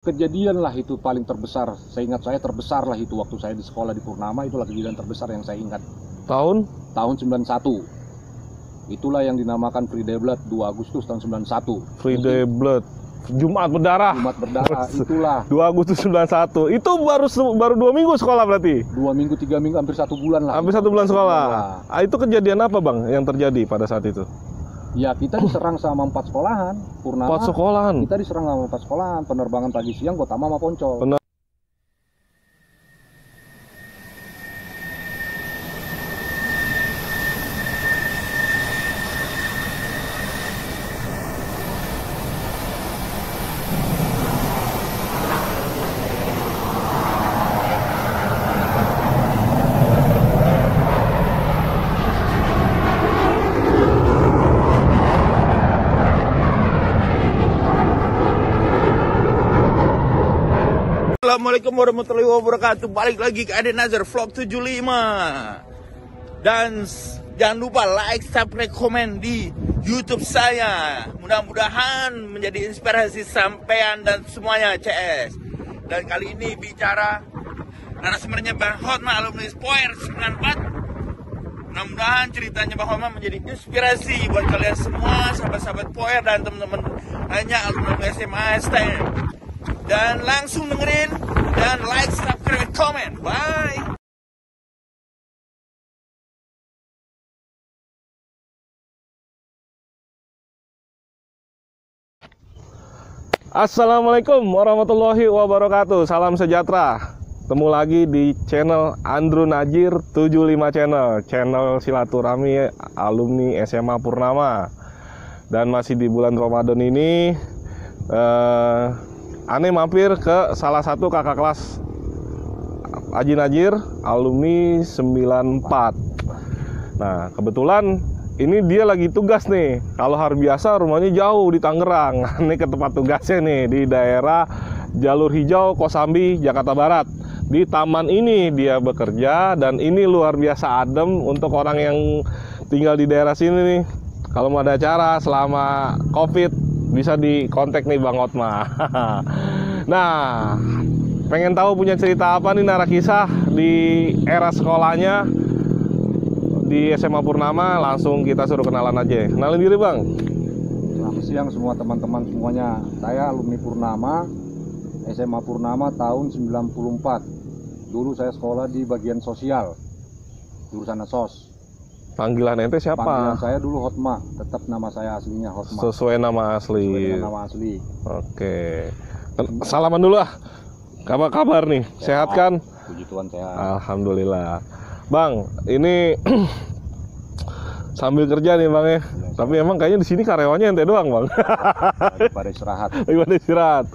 Kejadian lah itu paling terbesar, seingat saya terbesar lah itu waktu saya di sekolah di Purnama, itulah kejadian terbesar yang saya ingat. Tahun? Tahun 91. Itulah yang dinamakan Free Day Blood 2 Agustus tahun 91. Free Day Blood. Jumat berdarah. Jumat berdarah, itulah. 2 Agustus 91. Itu baru 2 minggu sekolah berarti? 2 minggu, 3 minggu, hampir 1 bulan lah. Hampir 1 bulan sekolah. Ah, itu kejadian apa bang yang terjadi pada saat itu? Ya kita diserang sama 4 sekolahan. Purnama. 4 sekolahan? Kita diserang sama 4 sekolahan. Penerbangan pagi siang, Gotama sama Poncol. Assalamualaikum warahmatullahi wabarakatuh. Balik lagi ke Ade Nazar Vlog 75. Dan jangan lupa like, subscribe, komen di YouTube saya. Mudah-mudahan menjadi inspirasi sampean dan semuanya CS. Dan kali ini bicara narasumbernya Bang Hotma, alumni Spoer 94. Mudah-mudahan ceritanya Bang Hotma menjadi inspirasi buat kalian semua, sahabat-sahabat Spoer dan teman-teman lainnya alumni SMA STM. Dan langsung dengerin dan like, subscribe, comment. Bye. Assalamualaikum warahmatullahi wabarakatuh. Salam sejahtera. Ketemu lagi di channel Andrew Najir 75 channel silaturahmi alumni SMA Purnama. Dan masih di bulan Ramadan ini Ane mampir ke salah satu kakak kelas Haji Najir, alumni 94. Nah, kebetulan ini dia lagi tugas nih. Kalau hari biasa rumahnya jauh di Tangerang. Ini ke tempat tugasnya nih di daerah Jalur Hijau, Kosambi, Jakarta Barat. Di taman ini dia bekerja dan ini luar biasa adem untuk orang yang tinggal di daerah sini nih. Kalau mau ada acara selama Covid bisa di kontak nih Bang Hotma. Nah, pengen tahu punya cerita apa nih, narah kisah di era sekolahnya di SMA Purnama, langsung kita suruh kenalan aja. Kenalin diri Bang. Selamat siang semua teman-teman semuanya. Saya alumni Purnama, SMA Purnama tahun 94. Dulu saya sekolah di bagian sosial, jurusan sos. Panggilan ente siapa? Panggilan saya dulu Hotma, tetap nama saya aslinya Hotma. Sesuai nama asli. Sesuai dengan nama asli. Oke. Salaman dulu lah. Apa kabar nih? Sehat kan? Puji Tuhan sehat. Alhamdulillah. Bang, ini sambil kerja nih Bang ya. Tapi emang kayaknya di sini karyawannya ente doang Bang. Lagi pada istirahat. Lagi pada istirahat.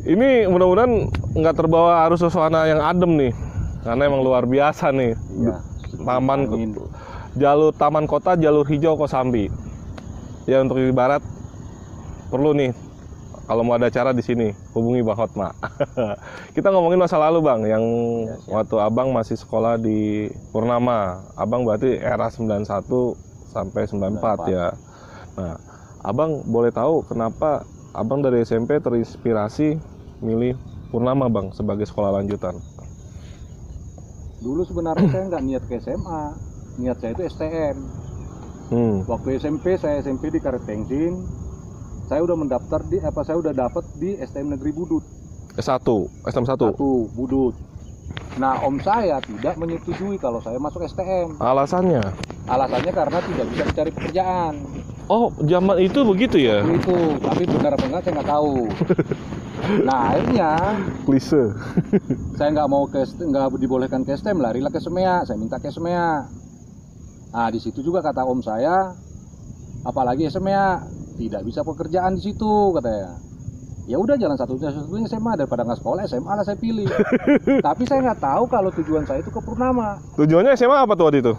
Ini mudah-mudahan nggak terbawa arus suasana yang adem nih. Karena emang luar biasa nih. Iya. Taman kota jalur hijau Kosambi. Ya untuk di barat perlu nih kalau mau ada acara di sini hubungi Bang Hotma. Kita ngomongin masa lalu Bang, yang waktu Abang masih sekolah di Purnama. Abang berarti era 91 sampai 94 ya. Nah, Abang boleh tahu kenapa Abang dari SMP terinspirasi milih Purnama Bang sebagai sekolah lanjutan? Dulu sebenarnya saya nggak niat ke SMA, niat saya itu STM. Waktu SMP, saya SMP di Karet Tengsin, saya udah mendaftar saya udah dapat di STM Negeri Budut. S1, STM 1. Budut. Nah, om saya tidak menyetujui kalau saya masuk STM. Alasannya? Alasannya karena tidak bisa mencari pekerjaan. Oh, zaman itu begitu ya? Itu, tapi benar apa enggak saya nggak tahu. Nah, akhirnya klise. Saya nggak dibolehkan ke STM, larilah ke SEMEA. Saya minta ke SEMEA. Nah, di situ juga kata om saya, apalagi SEMEA tidak bisa pekerjaan di situ katanya. Ya udah, jalan satu-satunya SMA, daripada nggak sekolah SMA lah saya pilih. Tapi saya nggak tahu kalau tujuan saya itu ke Purnama. Tujuannya SMA apa tuh waktu itu?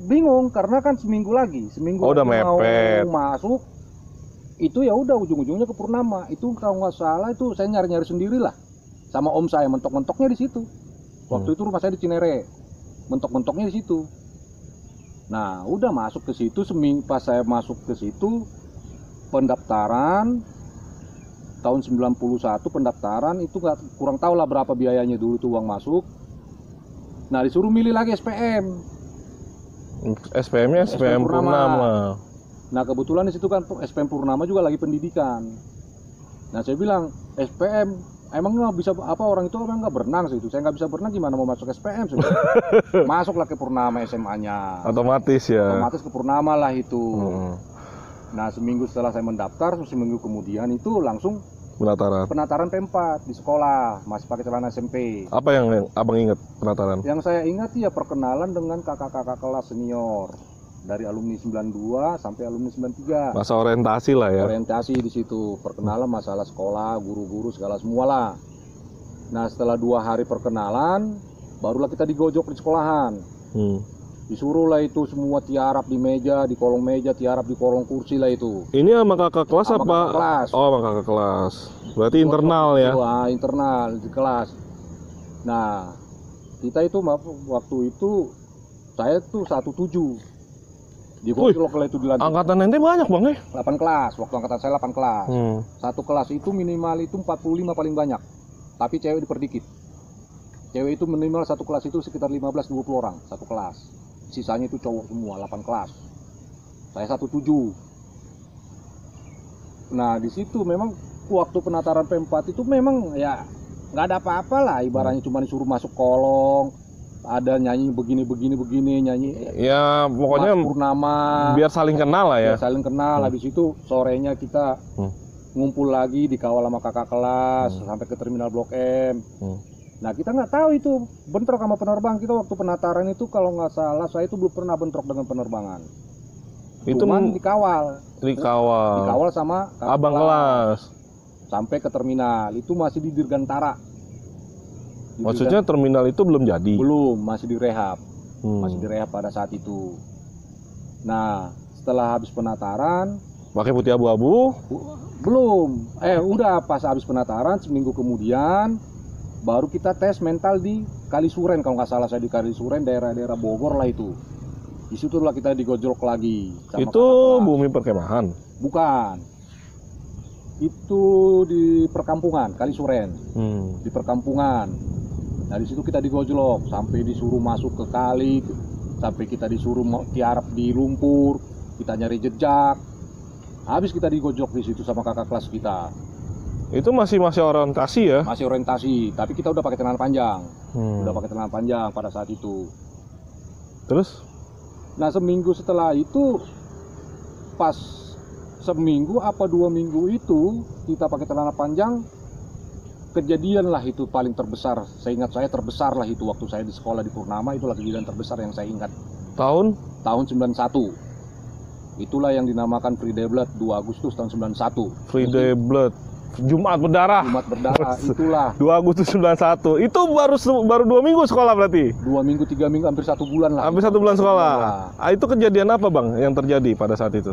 Bingung karena kan seminggu lagi udah mepet mau masuk. Itu ya udah ujung-ujungnya ke Purnama. Itu kalau nggak salah itu saya nyari-nyari sendirilah sama om saya, mentok-mentoknya di situ. Waktu itu rumah saya di Cinere, mentok-mentoknya di situ. Nah, udah masuk ke situ. Pas saya masuk ke situ pendaftaran, tahun 91 pendaftaran itu nggak, kurang tahu lah berapa biayanya dulu tuh uang masuk. Nah disuruh milih lagi SPM. SPM-nya SPM Purnama. Nah kebetulan di situ kan SPM Purnama juga lagi pendidikan. Nah saya bilang SPM emang nggak bisa apa, orang itu emang nggak berenang sih itu. Saya nggak bisa berenang, gimana mau masuk SPM sih? Masuklah ke Purnama SMA-nya. Otomatis ya. Otomatis ke Purnama lah itu. Nah seminggu setelah saya mendaftar, seminggu kemudian itu langsung penataran P4 di sekolah, masih pakai celana SMP. Apa yang abang ingat penataran? Yang saya ingat ya perkenalan dengan kakak-kakak kelas senior dari alumni 92 sampai alumni 93. Masa orientasi lah ya. Orientasi di situ, perkenalan masalah sekolah, guru-guru segala semua lah. Nah setelah 2 hari perkenalan, barulah kita digojok di sekolahan. Disuruh lah itu semua tiarap di meja, di kolong meja, tiarap di kolong kursi lah itu. Ini sama kakak kelas Sama apa? kakak kelas. Oh, sama kakak kelas. Berarti internal ya? Wah, internal di kelas. Nah, kita itu waktu itu saya tuh 17. Digojlok lah itu di lantai. Angkatan ente banyak bang ya? 8 kelas, waktu angkatan saya 8 kelas. Satu kelas itu minimal itu 45 paling banyak. Tapi cewek diperdikit. Cewek itu minimal satu kelas itu sekitar 15-20 orang satu kelas. Sisanya itu cowok semua, 8 kelas. Saya 17. Nah di situ memang waktu penataran P4 itu memang ya nggak ada apa-apa lah, ibaratnya cuma disuruh masuk kolong, ada nyanyi begini nyanyi. Ya pokoknya Purnama. Biar saling kenal lah ya. Biar saling kenal. Habis itu sorenya kita ngumpul lagi dikawal sama kakak kelas sampai ke terminal Blok M. Nah kita nggak tahu itu bentrok sama penerbang. Kita waktu penataran itu kalau nggak salah saya itu belum pernah bentrok dengan penerbangan. Itu cuman dikawal sama abang kelas sampai ke terminal. Itu masih di Dirgantara. Maksudnya terminal itu belum jadi? Belum, masih direhab. Masih direhab pada saat itu. Nah setelah habis penataran pakai putih abu-abu? Belum. Udah pas habis penataran seminggu kemudian baru kita tes mental di Kalisuren, kalau nggak salah saya di Kalisuren, daerah-daerah Bogor lah itu. Di situlah kita digojlok lagi. Itu bumi perkemahan? Bukan. Itu di perkampungan Kalisuren. Di perkampungan. Nah di situ kita digojlok sampai disuruh masuk ke kali, sampai kita disuruh tiarap di lumpur, kita nyari jejak. Habis kita digojlok di situ sama kakak kelas kita. Itu masih orientasi ya? Masih orientasi, tapi kita udah pakai celana panjang. Udah pakai celana panjang pada saat itu. Terus? Nah seminggu setelah itu, pas seminggu apa 2 minggu itu kita pakai celana panjang, kejadian lah itu paling terbesar. Saya ingat saya terbesar lah itu waktu saya di sekolah di Purnama, itulah kejadian terbesar yang saya ingat. Tahun 91. Itulah yang dinamakan Free Day Blood 2 Agustus tahun 91. Free Day Blood. Jumat berdarah. Jumat berdarah, itulah. 2 Agustus 91. Itu baru 2 minggu sekolah berarti? 2 minggu, 3 minggu, hampir 1 bulan lah. Hampir 1 bulan sekolah. Itu kejadian apa bang yang terjadi pada saat itu?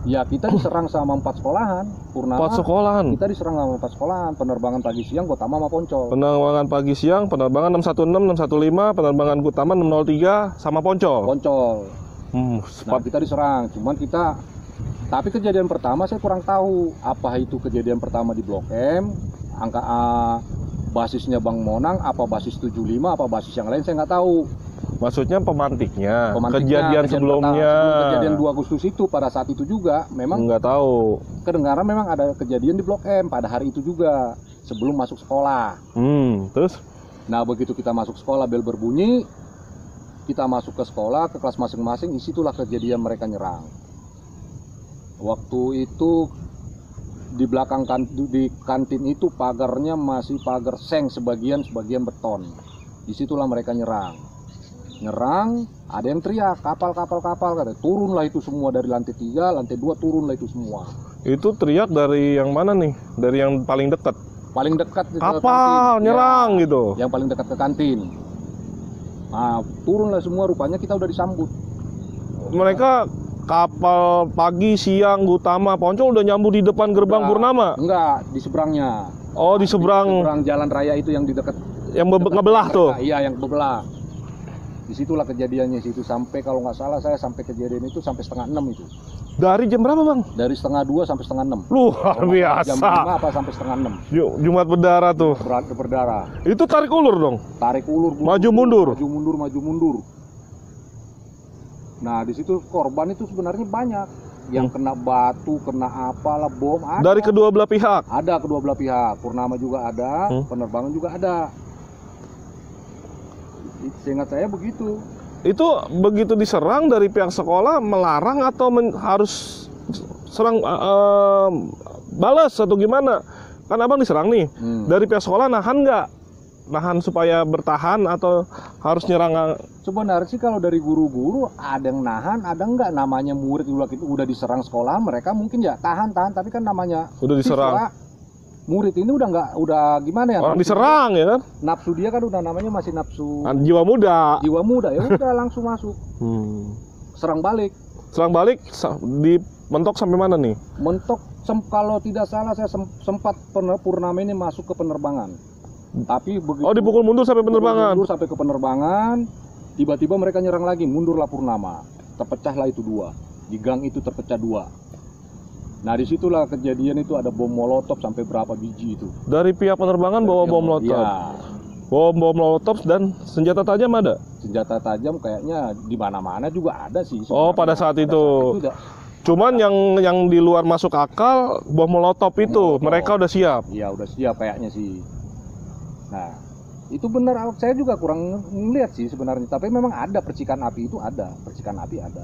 Ya kita diserang sama 4 sekolahan. Purnama. 4 sekolahan? Kita diserang sama 4 sekolahan. Penerbangan pagi siang, Gotama sama Poncol. Penerbangan pagi siang, penerbangan 616, 615, penerbangan Gotama 603 sama Poncol. Nah kita diserang, cuman kita. Tapi kejadian pertama saya kurang tahu apa itu kejadian pertama di Blok M, angka basisnya Bang Monang, apa basis 75, apa basis yang lain saya nggak tahu. Maksudnya pemantiknya kejadian sebelumnya. Kejadian 2 Agustus itu pada saat itu juga memang nggak tahu. Kedengaran memang ada kejadian di Blok M pada hari itu juga sebelum masuk sekolah. Terus? Nah begitu kita masuk sekolah bel berbunyi, kita masuk ke sekolah ke kelas masing-masing, disitulah kejadian mereka nyerang. Waktu itu di belakang di kantin itu pagarnya masih pagar seng, sebagian beton. Disitulah mereka nyerang, ada yang teriak kapal katanya. Turunlah itu semua dari lantai 3, lantai 2 turunlah itu semua. Itu teriak dari yang mana nih? Dari yang paling dekat? Paling dekat kapal nyerang ya, gitu. Yang paling dekat ke kantin. Nah turunlah semua, rupanya kita udah disambut. Mereka kapal pagi, siang, Gotama, Poncol udah nyambut di depan gerbang Purnama? Enggak, di seberangnya. Oh, di seberang jalan raya itu yang di dekat. Yang ngebelah tuh? Iya, yang bebelah. Disitulah kejadiannya situ, sampai kalau nggak salah saya sampai kejadian itu sampai 5:30 itu. Dari jam berapa bang? Dari 5:30 sampai 5:30. Luar Jam biasa. 5 apa sampai 5:30. Jumat berdarah tuh. Berdarah. Itu tarik ulur dong. Tarik ulur, Maju mundur. maju mundur, maju mundur. Nah di situ korban itu sebenarnya banyak. Yang kena batu, kena apalah, bom ada. Dari kedua belah pihak. Ada kedua belah pihak. Purnama juga ada, penerbangan juga ada. Seingat saya begitu. Itu begitu diserang dari pihak sekolah melarang atau harus serang balas atau gimana? Kan abang diserang nih. Dari pihak sekolah nahan nggak? Nahan supaya bertahan atau harus nyerang? Sebenarnya sih kalau dari guru-guru ada yang nahan, ada nggak. Namanya murid udah diserang sekolah, mereka mungkin ya tahan, tapi kan namanya Udah diserang. siswa, murid ini udah gimana ya? Orang diserang ya kan? Nafsu dia kan udah namanya masih nafsu Jiwa muda. jiwa muda, ya udah langsung masuk. Serang balik. Serang balik di mentok sampai mana nih? Mentok kalau tidak salah saya sempat Purnama ini masuk ke penerbangan. Tapi begitu dipukul mundur sampai penerbangan. mundur sampai ke penerbangan, tiba-tiba mereka nyerang lagi, mundurlah Purnama. Terpecahlah itu dua. Di gang itu terpecah dua. Nah disitulah kejadian itu ada bom molotov sampai berapa biji itu. Dari pihak penerbangan bawa bom molotov. Ya, Bom molotov dan senjata tajam ada? senjata tajam kayaknya di mana-mana juga ada sih. Oh, pada saat itu. Cuman yang di luar masuk akal bom molotov itu, molotov. mereka udah siap. Iya udah siap kayaknya sih. Nah itu benar, saya juga kurang ngeliat sih sebenarnya. Tapi memang ada percikan api itu ada, percikan api ada.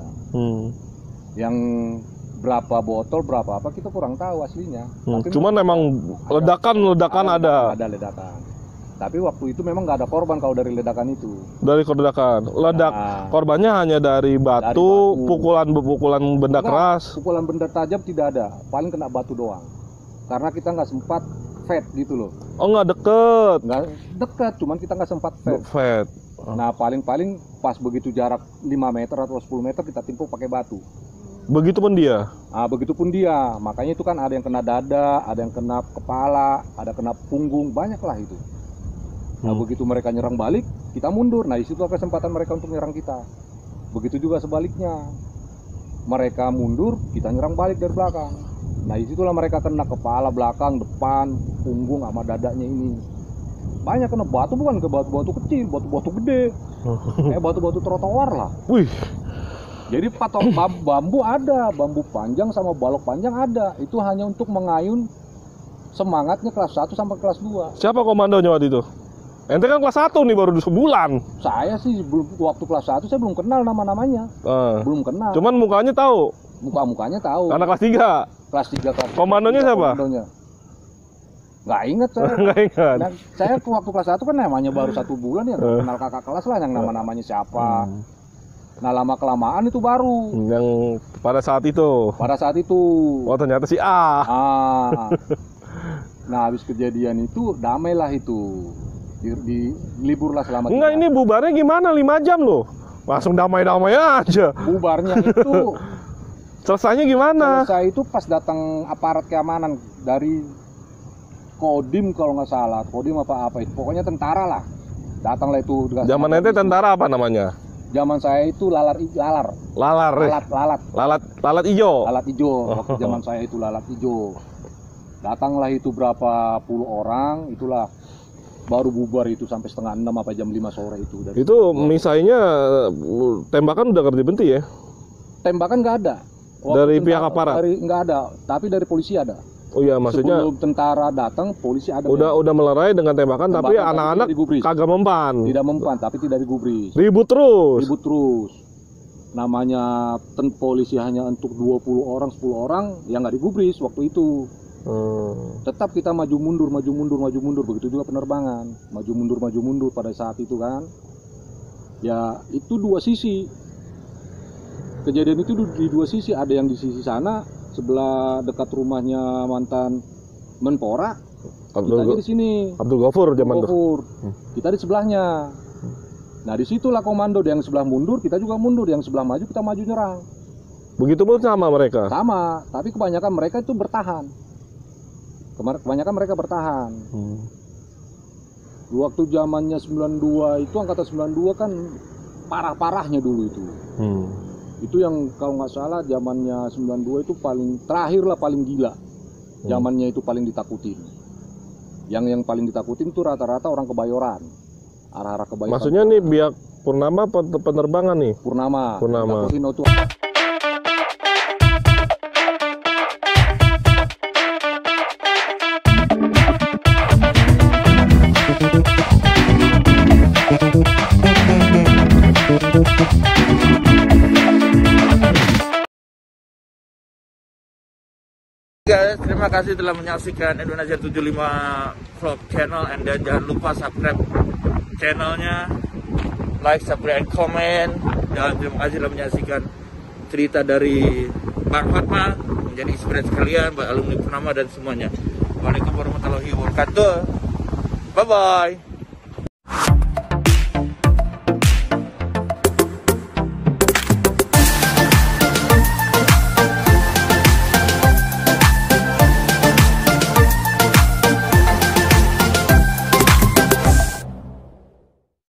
Yang berapa botol berapa apa kita kurang tahu aslinya. Tapi Cuman memang ledakan ada. Ada ledakan. Tapi waktu itu memang nggak ada korban kalau dari ledakan itu. Dari ledakan. Nah. Korbannya hanya dari batu, pukulan benda keras. Pukulan benda tajam tidak ada, paling kena batu doang. Karena kita nggak sempat fight gitu loh. Oh, nggak deket. Nggak dekat, cuman kita nggak sempat fight. Fight. Nah paling pas begitu jarak 5 meter atau 10 meter kita timpuk pakai batu. Begitupun dia. Nah begitupun dia, makanya itu kan ada yang kena dada, ada yang kena kepala, ada kena punggung, banyak lah itu. Nah begitu mereka nyerang balik, kita mundur. Nah disitu kesempatan mereka untuk nyerang kita. Begitu juga sebaliknya, mereka mundur, kita nyerang balik dari belakang. Nah disitulah mereka kena kepala, belakang, depan, punggung sama dadanya ini. Banyak kena batu, bukan ke batu-batu kecil, batu-batu gede. Kayak batu-batu trotoar lah. Wih. Jadi patok bambu ada, bambu panjang sama balok panjang ada. Itu hanya untuk mengayun semangatnya kelas 1 sampai kelas 2. Siapa komandonya waktu itu? Ente kan kelas 1 nih, baru sebulan. Saya sih waktu kelas 1 saya belum kenal nama-namanya. Belum kenal. Cuman mukanya tahu. Muka-mukanya tahu. Anak kelas 3. Kelas 3 kelas. Komandonya siapa? Komandonya. Nggak ingat saya. Nggak ingat. Nah, saya waktu kelas 1 kan namanya baru 1 bulan ya, nggak kenal kakak kelas lah yang nama-namanya siapa. Nah lama-kelamaan itu baru. Yang pada saat itu. Pada saat itu. Oh ternyata si A. Nah habis kejadian itu damailah itu. Di liburlah selama. Enggak, ini bubarnya gimana? 5 jam loh. Langsung damai-damai aja. Bubarnya itu. Selesainya gimana? Selesai itu pas datang aparat keamanan dari Kodim kalau nggak salah, Kodim apa itu, pokoknya tentara lah. Datanglah itu. Zaman ente tentara apa namanya? Zaman saya itu lalat ijo. Lalat ijo. Waktu zaman saya itu lalat ijo. Datanglah itu berapa puluh orang, itulah baru bubar itu sampai 5:30 apa jam 5 sore itu. Itu misainya tembakan udah berhenti ya? Tembakan nggak ada. Dari pihak aparat? Nggak ada, tapi dari polisi ada. Oh iya, maksudnya sebelum tentara datang, polisi ada. Udah melerai dengan tembakan tapi anak-anak kagak mempan. Tidak mempan, tapi tidak digubris. Ribut terus. Namanya polisi hanya untuk 20 orang, 10 orang, yang nggak digubris waktu itu. Tetap kita maju mundur. Begitu juga penerbangan, maju mundur pada saat itu kan. Ya itu dua sisi. Kejadian itu di dua sisi, ada yang di sisi sana sebelah dekat rumahnya mantan Menpora, kita di sini. Abdul Ghafur zaman itu. Kita di sebelahnya. Nah disitulah komando, yang sebelah mundur, kita juga mundur, yang sebelah maju kita maju nyerang. Begitu pun sama mereka. Sama, tapi kebanyakan mereka itu bertahan. Kebanyakan mereka bertahan. Waktu zamannya 92 itu, angkatan 92 kan parah-parahnya dulu itu. Itu yang kalau nggak salah zamannya 92 itu paling terakhir lah, paling gila. Zamannya itu paling ditakutin. Yang paling ditakutin tuh rata-rata orang Kebayoran. Arah-arah Kebayoran. Maksudnya nih biak Purnama penerbangan nih? Purnama. Purnama. Ditakutin itu. Guys, terima kasih telah menyaksikan Indonesia 75 Vlog Channel, and dan jangan lupa subscribe channelnya, like, subscribe, comment, dan terima kasih telah menyaksikan cerita dari Bang Hotma menjadi inspirasi kalian buat alumni Purnama dan semuanya. Waalaikumsalam warahmatullahi wabarakatuh. Bye bye.